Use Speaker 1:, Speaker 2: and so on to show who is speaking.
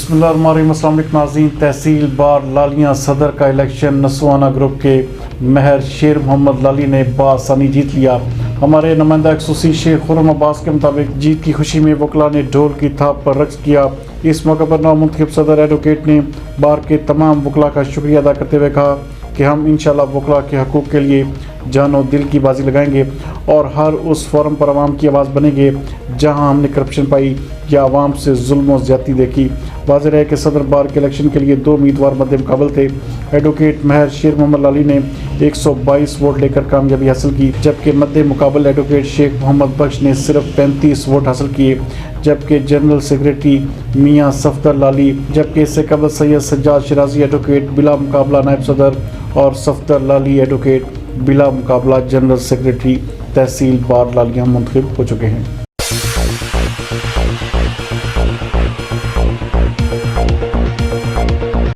Speaker 1: बिस्मिल्लाहिर्रहमानिर्रहीम। अस्सलाम वालेकुम नाज़रीन। तहसील बार लालियां सदर का इलेक्शन नसवाना ग्रुप के महर शेर मोहम्मद लाली ने बआसानी जीत लिया। हमारे नुमाइंदा खसूसी शेख खुर्रम अब्बास के मुताबिक जीत की खुशी में वकला ने ढोल की थाप पर रक्स किया। इस मौके पर नामुंतखब सदर एडवोकेट ने बार के तमाम वकला का शुक्रिया अदा करते हुए कहा कि हम इंशाअल्लाह वकला के हकूक़ के लिए जान और दिल की बाजी लगाएंगे और हर उस फोरम पर आवाम की आवाज़ बनेंगे जहां हमने करप्शन पाई या आवाम से जुल्म और ज़्यादती देखी। वाज़ेह है कि सदर बार के इलेक्शन के लिए दो उम्मीदवार मद्दे मुकाबल थे। एडवोकेट महर शेर मोहम्मद लाली ने 122 वोट लेकर कामयाबी हासिल की, जबकि मद्दे मुकाबल एडवोकेट शेख मोहम्मद बख्श ने सिर्फ 35 वोट हासिल किए। जबकि जनरल सेक्रेटरी मियाँ सफदर लाली, जबकि इससे कबल सैयद सज्जाद शिराजी एडवोकेट बिला मुकाबला नायब सदर और सफदर लाली एडवोकेट बिला मुकाबला जनरल सेक्रेटरी तहसील बार लालियां मुंतखब हो चुके हैं।